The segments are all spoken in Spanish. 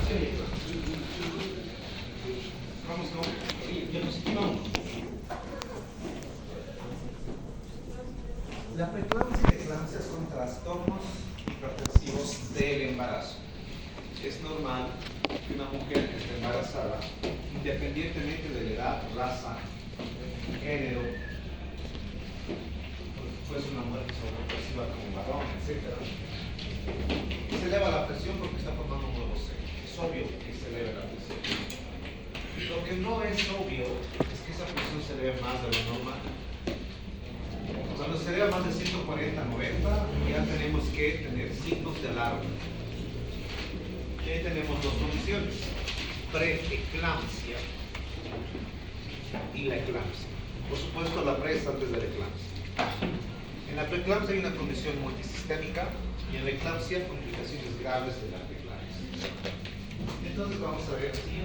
preeclampsia y eclampsia. Vamos con diapositiva 1. La preeclampsia y eclampsia son trastornos hipertensivos del embarazo. Es normal que una mujer que esté embarazada, independientemente de la edad, raza, género, puede ser una mujer que se perciba como varón, etc., se eleva la presión porque está formando un nuevo seno. Es obvio que se eleve la presión. Lo que no es obvio es que esa presión se eleve más de lo normal. Cuando se eleva más de 140-90, ya tenemos que tener signos de alarma. Y ahí tenemos dos condiciones: preeclampsia y la eclampsia. Por supuesto, la pre es antes de la eclampsia. En la preeclampsia hay una condición multisistémica y en la eclampsia complicaciones graves de la preeclampsia. Entonces vamos a ver aquí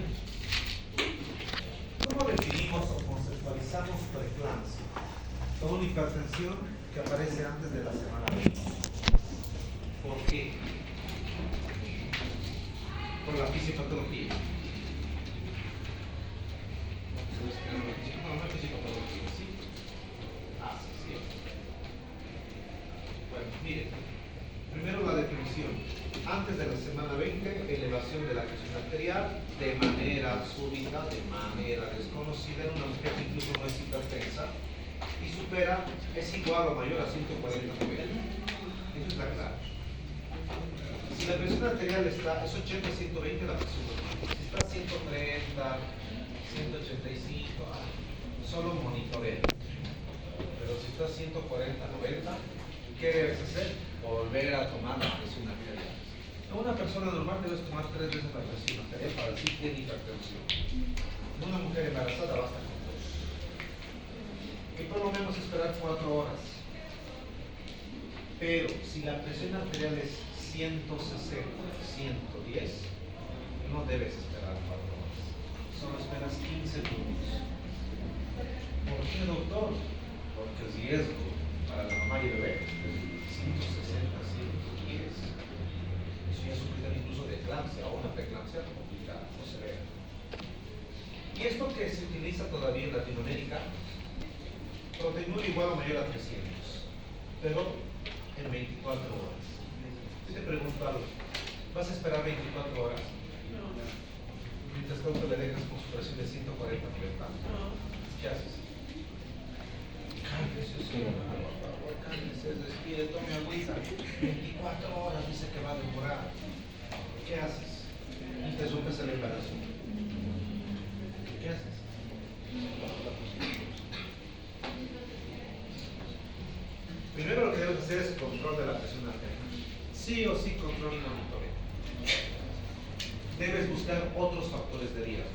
cómo definimos o conceptualizamos preeclampsia. Toda una hipertensión que aparece antes de la semana 20. ¿Por qué? Por la fisiopatología. No, no es fisiopatología, ¿sí? Sí. Bueno, miren. Primero la definición. Antes de la semana 20, elevación de la presión arterial de manera súbita, de manera desconocida, en una mujer que incluso no es hipertensa y supera, es igual o mayor a 140/90. Eso es la clave. Si la presión arterial está, es 80-120 la presión normal. Si está 130, 185, solo monitoreo. Pero si está 140/90, ¿qué debes hacer? Volver a tomar la presión arterial. A una persona normal debes tomar 3 veces la presión arterial para decir que tiene hipertensión. En una mujer embarazada basta con 2. Y por lo menos esperar 4 horas. Pero si la presión arterial es 160, 110, no debes esperar 4 horas. Solo esperas 15 minutos. ¿Por qué, doctor? Porque el riesgo para la mamá y el bebé 160, 110. Eso ya sufrido incluso de eclampsia o una preeclampsia complicada o severa. Y esto que se utiliza todavía en Latinoamérica, proteinúria igual o mayor a 300, pero en 24 horas. Si te pregunto algo, ¿vas a esperar 24 horas? No. Mientras tanto le dejas con su presión de 140 por el tanto. No. ¿Qué haces? Cálmese, señor, por favor, cálmese, respire, tome agüita. 24 horas dice que va a demorar. ¿Qué haces? Interrumpes el embarazo. ¿Qué haces? Primero lo que debes hacer es control de la presión arterial. Sí o sí, control y monitoreo. Debes buscar otros factores de riesgo,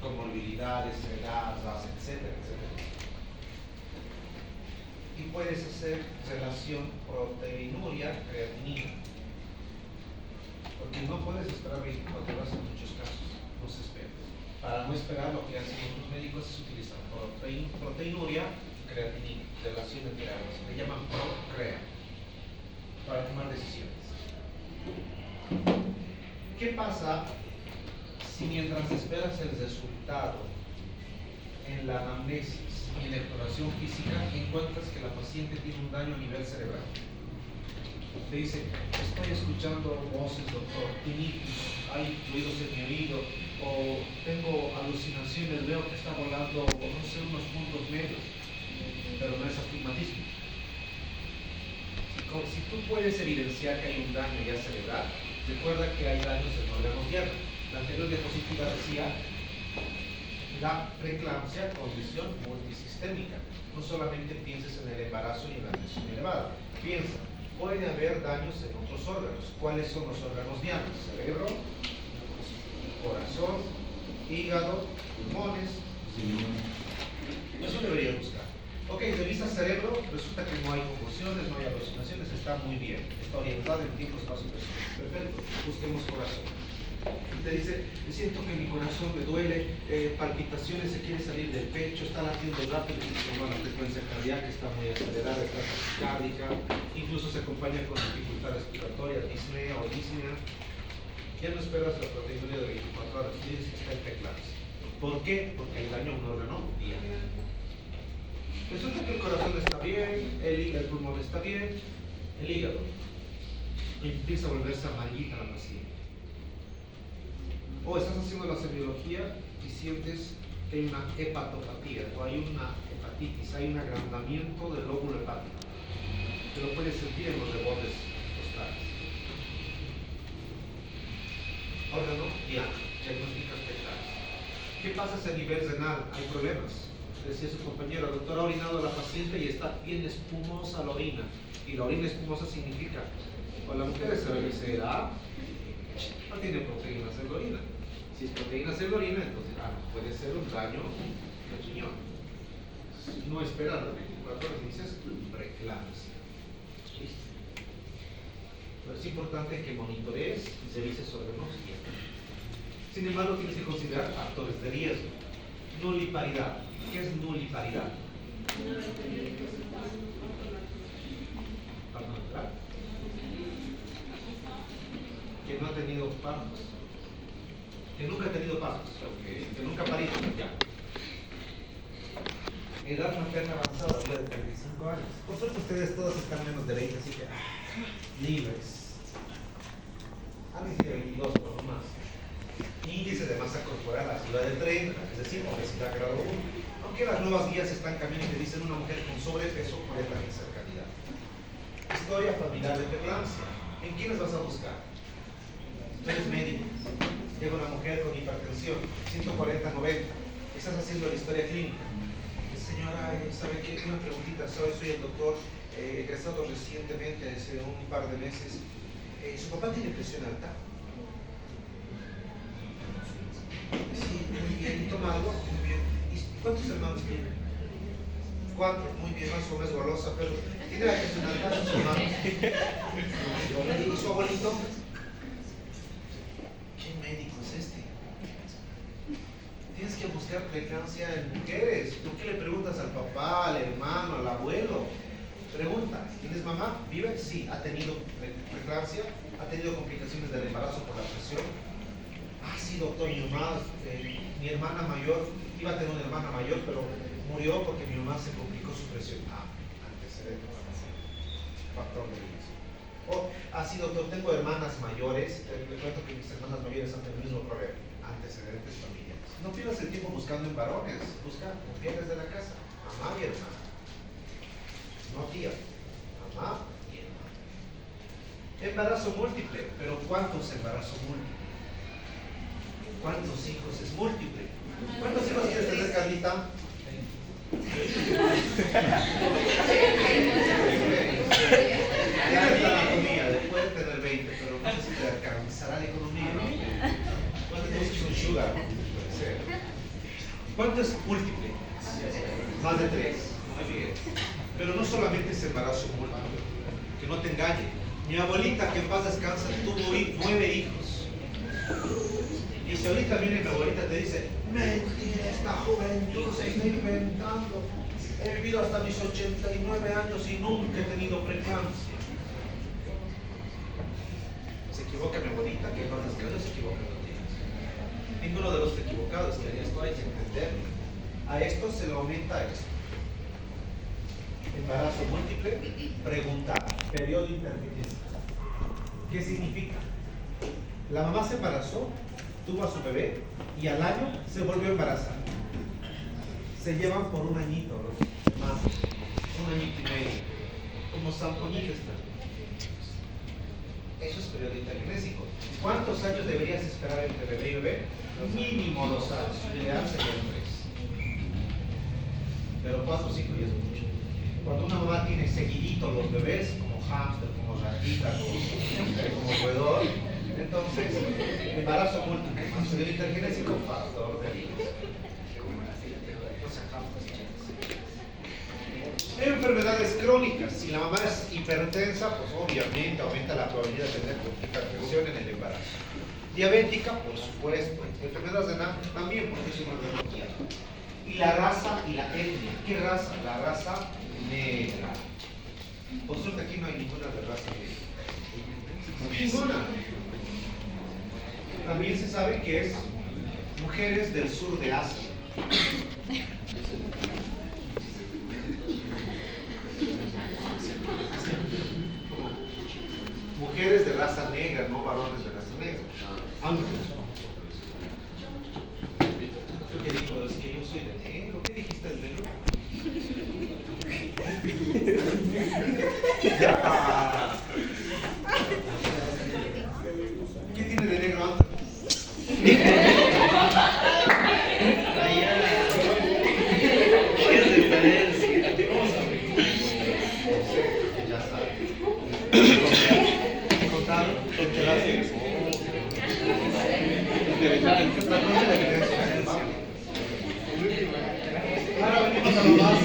comorbilidades, edad, raza, etcétera, etcétera. Y puedes hacer relación proteinuria-creatinina. Porque no puedes esperar 24 horas en muchos casos, no se espera. Para no esperar, lo que hacen otros médicos es utilizar proteinuria, creatinina, relación entre ambas. Le llaman procrea para tomar decisiones. ¿Qué pasa si mientras esperas el resultado en la anamnesis y en la exploración física encuentras que la paciente tiene un daño a nivel cerebral? Te dice, estoy escuchando voces, doctor, tinnitus, hay ruidos en mi oído, o tengo alucinaciones, veo que está volando, no sé, unos puntos medios, pero no es astigmatismo. Si tú puedes evidenciar que hay un daño ya cerebral, recuerda que hay daños en órganos tierra. La anterior diapositiva decía la preeclampsia, condición multisistémica. No solamente pienses en el embarazo y en la tensión elevada. Piensa, puede haber daños en otros órganos. ¿Cuáles son los órganos dianos? Cerebro, corazón, hígado, pulmones. Eso deberías buscar. Ok, revisa cerebro, resulta que no hay convulsiones, no hay alucinaciones, está muy bien, está orientado en tiempo, espacio y presión. Perfecto, busquemos corazón. Y te dice, siento que mi corazón me duele, palpitaciones, se quiere salir del pecho, está latiendo rápido, la frecuencia cardíaca está muy acelerada, está taquicárdica, incluso se acompaña con dificultad respiratoria, disnea o disnea. Ya no esperas la proteína de 24 horas, dices que está en preeclampsia. ¿Por qué? Porque hay daño a un órgano y resulta que el corazón está bien, el pulmón está bien, el hígado empieza a volverse amarillita la paciente. O estás haciendo la semiología y sientes que hay una hepatopatía o hay una hepatitis, hay un agrandamiento del lóbulo hepático. Que lo puedes sentir en los rebordes costales. Órgano diana, diagnósticas preeclampsia. ¿Qué pasa si a nivel renal hay problemas? Decía su compañero, el doctor ha orinado a la paciente y está bien espumosa la orina. Y la orina espumosa significa, o la mujer será, no tiene proteínas en la orina. Si es proteínas en la orina, entonces puede ser un daño del riñón. No espera las 24 horas y dices preeclampsia. ¿Listo? Pero es importante que monitorees y revises órganos. Sin embargo, tienes que considerar factores de riesgo. Nuliparidad. ¿Qué es nuliparidad? Que no ha tenido partos. Que nunca ha tenido partos. Que nunca ha parido. Ya. Edad materna avanzada, de 35 años. Por suerte ustedes todos están menos de 20, así que libres. A mí sí 22 por lo más. Índice de masa corporal arriba de 30, es decir, obesidad grado 1. Aunque las nuevas guías están cambiando y te dicen una mujer con sobrepeso puede también ser candidata. Historia familiar de preeclampsia. ¿En quiénes vas a buscar? Tú eres médico. Llega una mujer con hipertensión, 140-90. Estás haciendo la historia clínica. Señora, ¿sabe qué? Una preguntita. Soy el doctor egresado recientemente, hace un par de meses. ¿Su papá tiene presión alta? Sí, muy bien. ¿Y toma algo? Muy bien. ¿Y cuántos hermanos tiene? 4. Muy bien, más o menos golosa, pero tiene la presión alta en sus hermanos. ¿Y su abuelito? ¿Qué médico es este? Tienes que buscar preeclampsia en mujeres. ¿Por qué le preguntas al papá, al hermano, al abuelo? Pregunta, ¿tienes mamá? ¿Vive? Sí. ¿Ha tenido preeclampsia? ¿Ha tenido complicaciones del embarazo por la presión? Ah, sí, doctor, mi hermana mayor, iba a tener una hermana mayor, pero murió porque mi mamá se complicó su presión. Antecedentes. Factor de riesgo. O, sí, doctor, tengo hermanas mayores, le cuento que mis hermanas mayores han tenido el mismo problema. Antecedentes familiares. No pierdas el tiempo buscando en varones, busca mujeres de la casa, mamá y hermana. No tía, mamá y hermana. Embarazo múltiple, pero ¿cuántos embarazos múltiples? ¿Cuántos hijos es múltiple? ¿Cuántos hijos quieres tener, Carlita? Tienes la anatomía, puedes tener 20, pero no sé si te alcanzará la economía. ¿Cuántos hijos son sugar? Puede ser. ¿Cuánto es múltiple? Más de 3. Muy bien. Pero no solamente es embarazo múltiple, que no te engañe. Mi abuelita, que en paz descansa, tuvo 9 hijos. Y si ahorita viene mi abuelita te dice, mentira, esta juventud se está inventando. He vivido hasta mis 89 años y nunca he tenido preeclampsia. Se equivoca mi abuelita, que en paz descansa, se equivoca los días. Ninguno de los equivocados, que esto hay que entenderlo. A esto se le aumenta esto. Embarazo múltiple, pregunta, periodo intermitente. ¿Qué significa? La mamá se embarazó, tuvo a su bebé y al año se volvió a embarazar. Se llevan por un añito, ¿no? Más, un añito y medio, como zampoñitos. Eso es periodo intergenésico. ¿Cuántos años deberías esperar entre bebé y bebé? Mínimo 2 años, ideal serían 3. Pero 4 o 5 ya es mucho. Cuando una mamá tiene seguidito los bebés, como hámster, como ratita, como roedor, entonces embarazo múltiple más periodo intergenésico, factor de riesgo. Enfermedades crónicas. Si la mamá es hipertensa, pues obviamente aumenta la probabilidad de tener hipertensión en el embarazo. Diabética, por supuesto. Enfermedades renal también, porque es una enfermedad. Y la raza y la etnia. ¿Qué raza? La raza negra. Por suerte aquí no hay ninguna de raza negra. Ninguna. También se sabe que es mujeres del sur de Asia. Mujeres de raza negra, no varones de raza negra. Ángeles. ¿Tú qué dijo? Es que yo soy de negro. ¿Qué dijiste del negro? ¿Qué tiene de negro antes? ¿Qué diferencia? Ya sabe. ¿Contado? Ahora venimos a lo más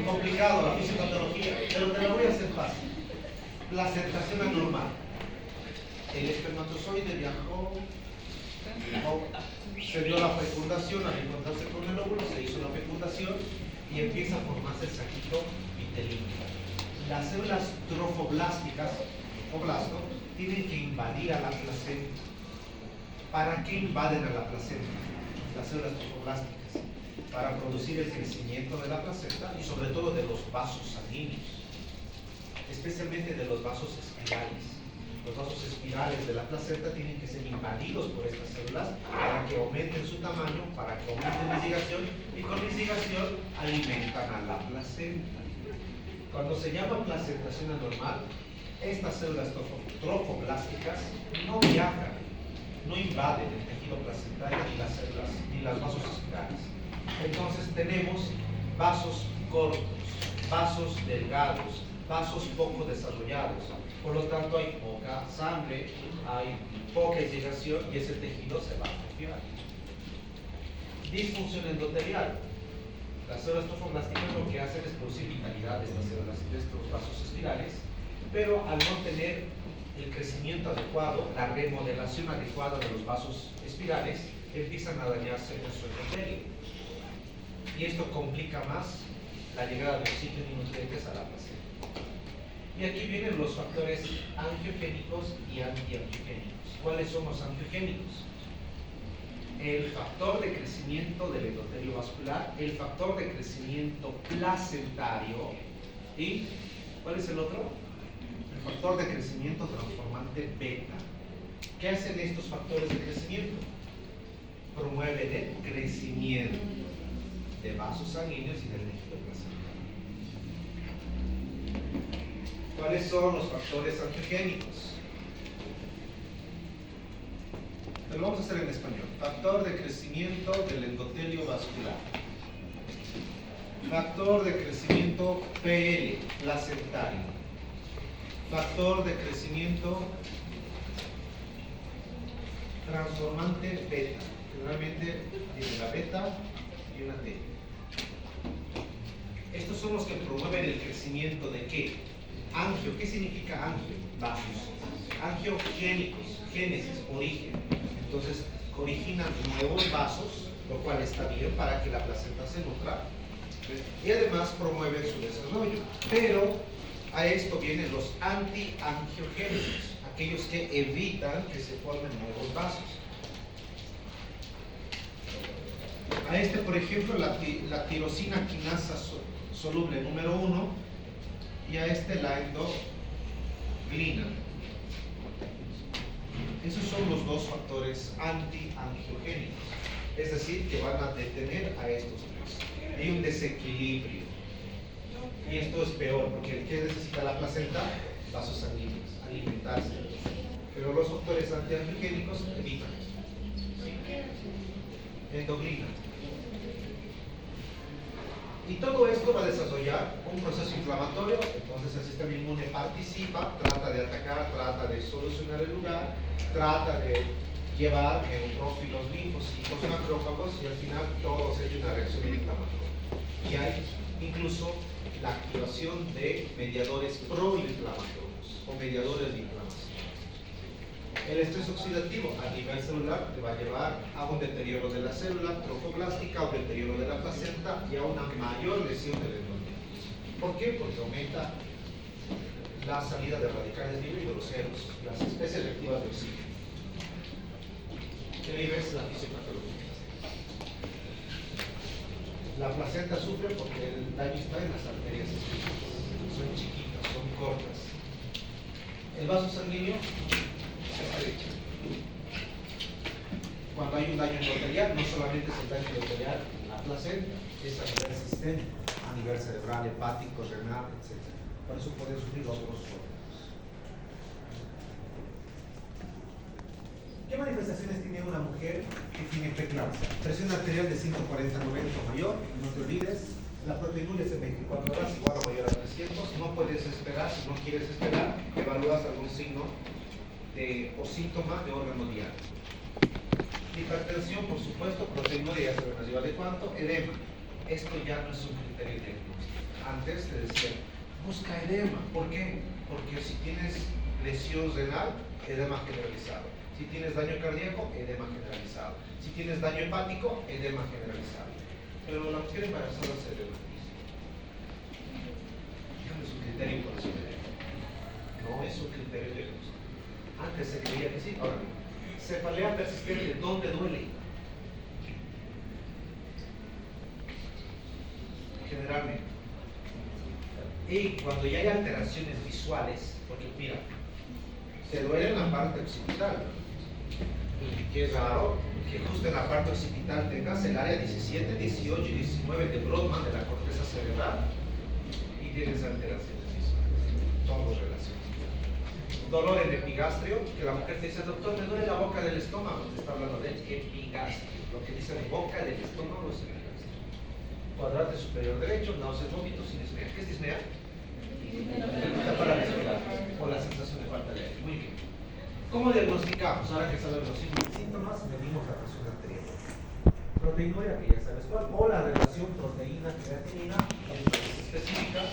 complicado, la fisiopatología, pero te lo voy a hacer fácil. Placentación anormal. El espermatozoide viajó, se dio la fecundación, al encontrarse con el óvulo se hizo la fecundación y empieza a formarse el saquito vitelino. Las células trofoblásticas, trofoblasto, tienen que invadir a la placenta. ¿Para qué invaden a la placenta las células trofoblásticas? Para producir el crecimiento de la placenta y sobre todo de los vasos sanguíneos, especialmente de los vasos espirales. Los vasos espirales de la placenta tienen que ser invadidos por estas células para que aumenten su tamaño, para que aumenten la ligación y con ligación alimentan a la placenta. Cuando se llama placentación anormal, estas células trofoblásticas no viajan, no invaden el tejido placentario ni las células ni los vasos espirales. Entonces tenemos vasos cortos, vasos delgados, vasos poco desarrollados. Por lo tanto hay poca sangre, hay poca irrigación y ese tejido se va a atrofiar. Disfunción endotelial. Las células trofoblásticas lo que hacen es producir vitalidad de estas células, de estos vasos espirales, pero al no tener el crecimiento adecuado, la remodelación adecuada de los vasos espirales, empiezan a dañarse en su endotelio. Y esto complica más la llegada de oxígeno y nutrientes a la placenta. Y aquí vienen los factores angiogénicos y antiangiogénicos. ¿Cuáles son los angiogénicos? El factor de crecimiento del endotelio vascular, el factor de crecimiento placentario y ¿cuál es el otro? El factor de crecimiento transformante beta. ¿Qué hacen estos factores de crecimiento? Promueven el crecimiento de vasos sanguíneos y del tejido placentario. ¿Cuáles son los factores angiogénicos? Lo vamos a hacer en español. Factor de crecimiento del endotelio vascular. Factor de crecimiento PL, placentario. Factor de crecimiento transformante beta. Generalmente tiene la beta y una T. Estos son los que promueven el crecimiento de ¿qué? Angio. ¿Qué significa angio? Vasos. Angiogénicos, génesis, origen. Entonces, originan nuevos vasos, lo cual está bien para que la placenta se nutra. Y además promueven su desarrollo. Pero a esto vienen los antiangiogénicos, aquellos que evitan que se formen nuevos vasos. A este, por ejemplo, la tirosina quinasa soluble número 1 y a este la endoglina. Esos son los dos factores antiangiogénicos, es decir, que van a detener a estos tres. Hay un desequilibrio y esto es peor porque ¿qué necesita la placenta? Vasos sanguíneos, alimentarse. Pero los factores antiangiogénicos evitan esto. Endoglina. Y todo esto va a desarrollar un proceso inflamatorio, entonces el sistema inmune participa, trata de atacar, trata de solucionar el lugar, trata de llevar neutrófilos, linfocitos, macrófagos y al final todo se hace una reacción inflamatoria. Y hay incluso la activación de mediadores proinflamatorios o mediadores de inflamación. El estrés oxidativo a nivel celular te va a llevar a un deterioro de la célula trofoblástica, a un deterioro de la placenta y a una mayor lesión del endotelio. ¿Por qué? Porque aumenta la salida de radicales libres y groseros, las especies reactivas de oxígeno. El IVE es la fisiopatología. La placenta sufre porque el daño está en las arterias espinales. Son chiquitas, son cortas. El vaso sanguíneo se estrecha. Cuando hay un daño endotelial, no solamente es el daño endotelial en la placenta, es a nivel sistémico, a nivel cerebral, hepático, renal, etc. Por eso pueden sufrir otros órganos. ¿Qué manifestaciones tiene una mujer que tiene preeclampsia? Presión arterial de 140/90 o mayor, no te olvides. La proteinuria es en 24 horas, igual o mayor a 300. No puedes esperar, si no quieres esperar, evalúas algún signo o síntoma de órgano diario. Hipertensión, por supuesto, proteinuria ya sabemos arriba de cuánto. Edema. Esto ya no es un criterio diagnóstico. Antes te decía, busca edema. ¿Por qué? Porque si tienes lesión renal, edema generalizado. Si tienes daño cardíaco, edema generalizado. Si tienes daño hepático, edema generalizado. Pero la mujer embarazada se ve más. No es un criterio por eso de edema. No es un criterio diagnóstico. Antes se creía que sí, ahora no. Cefalea persistente, ¿dónde duele? Generalmente. Y cuando ya hay alteraciones visuales, porque mira, te duele en la parte occipital. Que es raro que justo en la parte occipital tengas el área 17, 18 y 19 de Brodmann de la corteza cerebral y tienes alteraciones visuales. Todo relacionado. Dolor en epigastrio, que la mujer te dice, doctor, me duele la boca del estómago. Te está hablando del epigastrio. Lo que dice de boca del estómago es epigastrio. Cuadrante superior derecho, náuseas, vómitos y disnea. ¿Qué es disnea? Dificultad para respirar o la sensación de falta de aire. Muy bien. ¿Cómo diagnosticamos? Ahora que sabemos los síntomas, medimos la presión arterial. Proteinuria, que ya sabes cuál, o la relación proteína-creatinina, específica.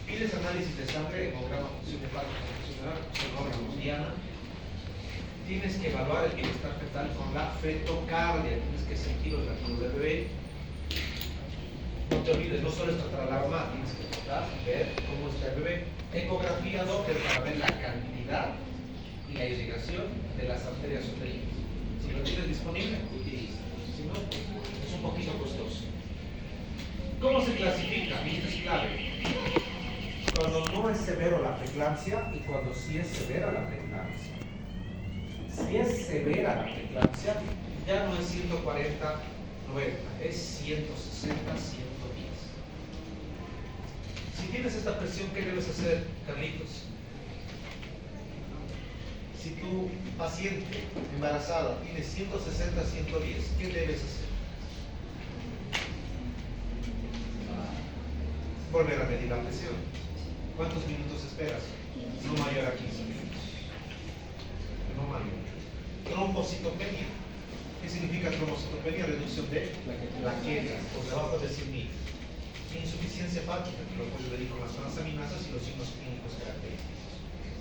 Pides análisis de sangre, hemograma, función hepática, funcional, sonograma, diana. Tienes que evaluar el bienestar fetal con la fetocardia, tienes que sentir los latidos del bebé. No te olvides, no solo es tratar alarma, tienes que tratar, ver cómo está el bebé. Ecografía Doppler para ver la cantidad y la irrigación de las arterias uterinas. Si lo tienes disponible, utiliza. Si no, es un poquito costoso. ¿Cómo se clasifica? Esto es clave. Cuando no es severo la preeclampsia y cuando sí es severa la preeclampsia. Si es severa la preeclampsia, ya no es 140/90, es 160/110. Si tienes esta presión, ¿qué debes hacer, Carlitos? Si tu paciente embarazada tiene 160/110, ¿qué debes hacer? Volver a medir la presión. ¿Cuántos minutos esperas? No mayor a 15 minutos. No mayor. Trombocitopenia. ¿Qué significa trombocitopenia? Reducción de plaquetas por debajo de 100.000. Insuficiencia hepática, que lo puedes medir con las transaminasas y los signos clínicos característicos.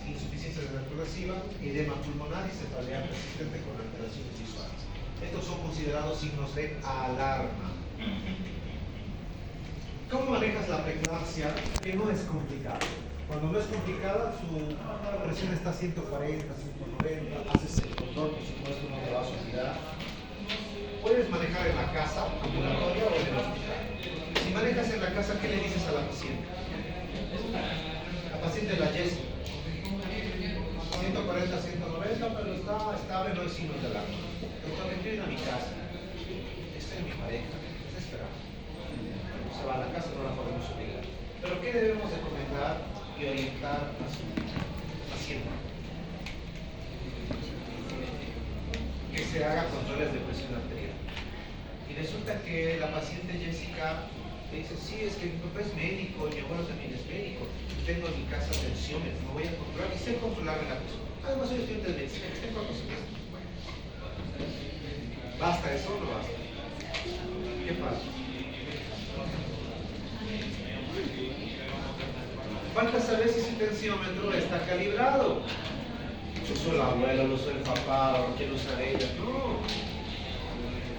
Insuficiencia renal progresiva, edema pulmonar y cefalea persistente con alteraciones visuales. Estos son considerados signos de alarma. ¿Cómo manejas la preeclampsia? Que no es complicado. Cuando no es complicada, su presión está a 140, 190, haces el control, por supuesto, no te vas a olvidar. Puedes manejar en la casa, ambulatoria o en el hospital. Si manejas en la casa, ¿qué le dices a la paciente? La paciente la Jessie. 140, 190, pero está estable, no hay signos de alarma. Doctor, me quiero ir a mi casa. Estoy en mi pareja, está esperando. Se va a la casa, no la podemos obligar. Pero ¿qué debemos recomendar y orientar a su paciente? Que se haga controles de presión arterial. Y resulta que la paciente Jessica le dice, sí, es que mi papá es médico, mi abuelo también es médico, tengo en mi casa tensiones, me voy a controlar y sé controlarme la presión. Además soy estudiante de medicina, que tengo conocimientos. Bueno, ¿basta eso o no basta? ¿Qué pasa? Falta saber si su tensiómetro está calibrado. Lo usó el abuelo, lo usó el papá, o quiere usar ella. No.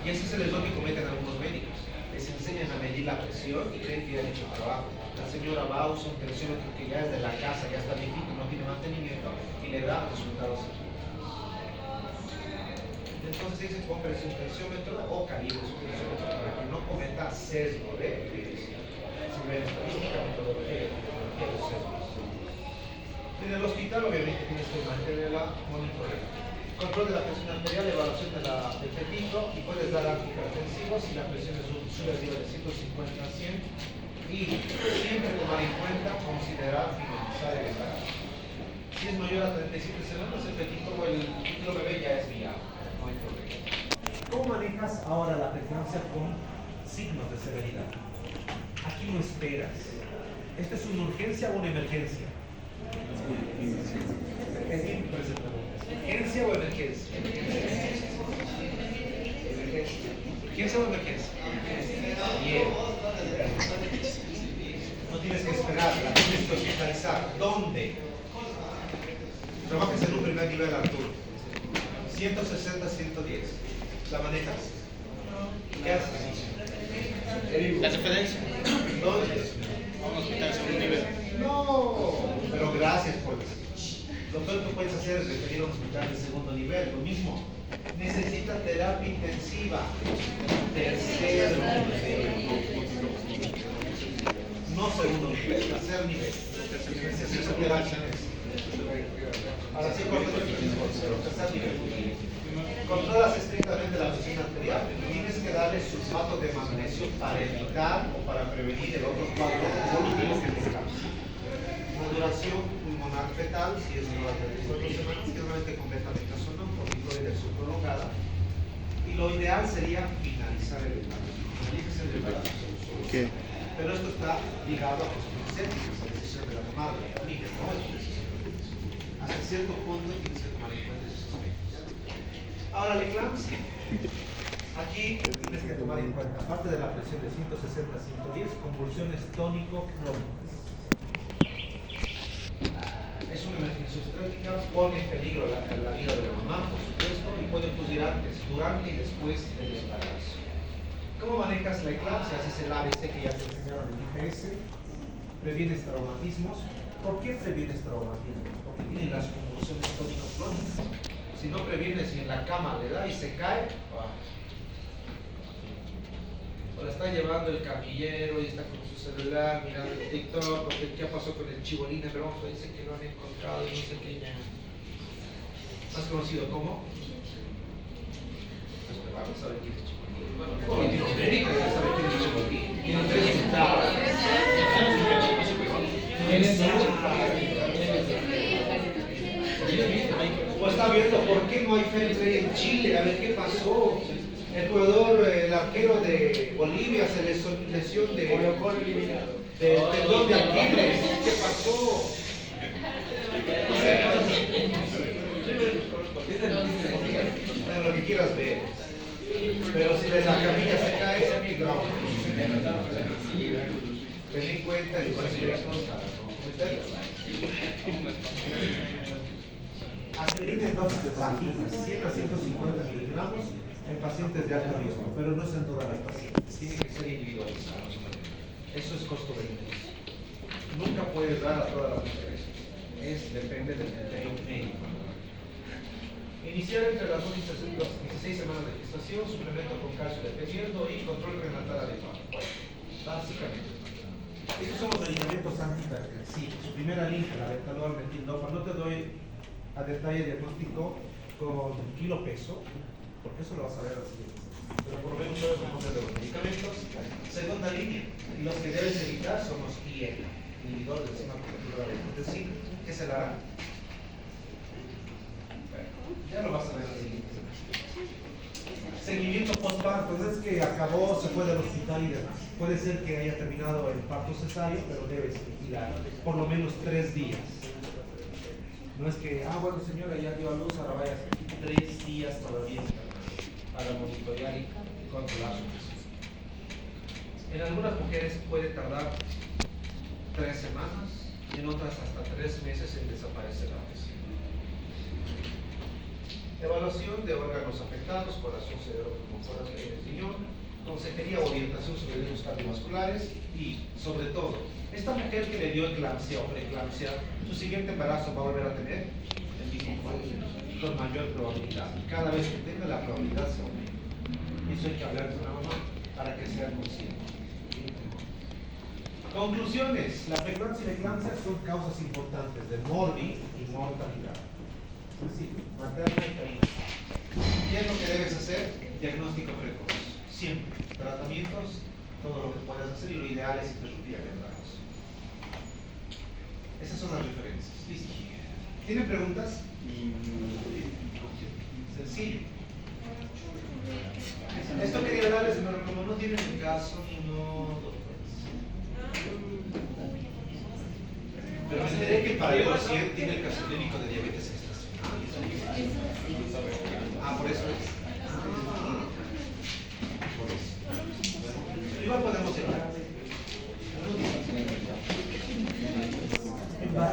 Y ese es el error que cometen algunos médicos. Les enseñan a medir la presión y creen que ya han hecho trabajo. La señora va a usar un tensiómetro que ya es de la casa, ya está viejito, no tiene mantenimiento y le da resultados. entonces se dice compre su tensiómetro o calibre su tensiómetro para que no cometa sesgo de medición. Si ven estadística, metodología y tecnología de sesgos. En el hospital obviamente tienes que mantenerla monitoreada. Control de la presión arterial, evaluación del fetito y puedes dar antihipertensivos si la presión sube arriba de 150 a 100 y siempre tomar en cuenta, considerar finalizar el embarazo. Si es mayor a 37 semanas, el fetito o el bebé ya es viable, no hay problema. ¿Cómo manejas ahora la preeclampsia con signos de severidad? Aquí no esperas. ¿Esta es una urgencia o una emergencia? ¿Urgencia o emergencia? ¿Urgencia o emergencia? Bien. No tienes que esperar, la tienes que hospitalizar. ¿Dónde? Trabajas en un primer nivel, Arturo. 160, 110. ¿La manejas? ¿Qué haces? La referencia. ¿Dónde? Vamos a hospital en segundo nivel. No, pero gracias por decir. Lo peor que puedes hacer es referir a un hospital de segundo nivel, lo mismo. Necesita terapia intensiva. Tercer nivel. No segundo nivel, tercer nivel. Necesita terapia intensiva. Ahora sí, tercer nivel. Controlas estrictamente la presión arterial. Tienes que darle sulfato de magnesio para evitar o para prevenir el otro cuadro evolutivo que te causa. Maduración pulmonar fetal, si es menor a 34 semanas, generalmente con betametazolam por microides prolongada. Y lo ideal sería finalizar el embarazo. Finalices el embarazo. ¿Qué? Pero esto está ligado a cuestiones éticas, a decisión de la madre. Mire, no es decisión. Hasta cierto punto tienes que tomar en cuenta esos aspectos. Ahora, la eclampsia. Aquí tienes que tomar en cuenta, aparte de la presión de 160 a 110, convulsiones tónico-crónicas. Es una emergencia obstétrica, pone en peligro la vida de la mamá, por supuesto, y puede ocurrir antes, durante y después del embarazo. ¿Cómo manejas la eclampsia? Haces el ABC que ya te enseñaron en el IPS, previenes traumatismos. ¿Por qué previenes traumatismos? Porque tienen las convulsiones tónico-crónicas. Si no previenes y en la cama le da y se cae, o la está llevando el camillero y está con su celular mirando el TikTok, porque qué pasó con el chibolín rojo, dice que lo han encontrado y no sé qué. ¿Más conocido como? Pues vamos a ver quién es chibolín. Bueno, Latinoamérica ya sabe quién es chibolín. Tiene 3 centavos. O está viendo por qué no hay fair play en Chile, a ver qué pasó. El jugador, el arquero de Bolivia se lesionó de tendón de Aquiles. ¿Qué pasó? Lo que quieras ver. Pero si de la camilla se cae, es mi grado. Ten en cuenta y aspirina en dosis bajitas, 100 a 150 miligramos en pacientes de alto riesgo, pero no es en todas las pacientes, tiene que ser individualizado. Eso es costo-beneficio. Nunca puedes dar a todas las mujeres, depende del criterio médico. Iniciar entre las 2 y las 16 semanas de gestación, suplemento con calcio dependiendo y control prenatal adecuado. Básicamente. Estos son los medicamentos antihipertensivos. Primera línea, la Betalol, metildopa. No te doy a detalle diagnóstico con kilo peso, porque eso lo vas a ver así. Pero por lo menos sabes el nombre de los medicamentos. Segunda línea, y los que debes evitar son los IEL, inhibidor de enzima convertidora de angiotensina, que se la hará. Ya lo vas a ver así. Seguimiento postparto, no es que acabó, se fue del hospital y demás. Puede ser que haya terminado el parto cesárea, pero debes vigilar por lo menos 3 días. No es que, bueno señora, ya dio a luz, ahora vaya 3 días todavía para monitorear y controlar su presión. En algunas mujeres puede tardar 3 semanas, en otras hasta 3 meses en desaparecer la presión. Evaluación de órganos afectados, corazón, cerebro, pulmón, riñón, consejería o orientación sobre riesgos cardiovasculares y, sobre todo, esta mujer que le dio eclampsia o preeclampsia, su siguiente embarazo va a volver a tener el mismo cuadro. con mayor probabilidad. Cada vez que tenga la probabilidad se aumenta. Y eso hay que hablar con la mamá para que sea consciente. Conclusiones. La preeclampsia y la eclampsia son causas importantes de morbi y mortalidad. Sencillo, materna y perinatal. ¿Qué es lo que debes hacer? Diagnóstico precoz. Siempre. Tratamientos, todo lo que puedas hacer y lo ideal es interrumpir el embarazo. Esas son las referencias. Listo. ¿Tienen preguntas? Sencillo. Esto quería darles, pero como no tienen el caso, no lo pero me enteré que para el paciente tiene el caso clínico de diabetes gestacional. Ah, por eso es. Por eso. Igual podemos llegar.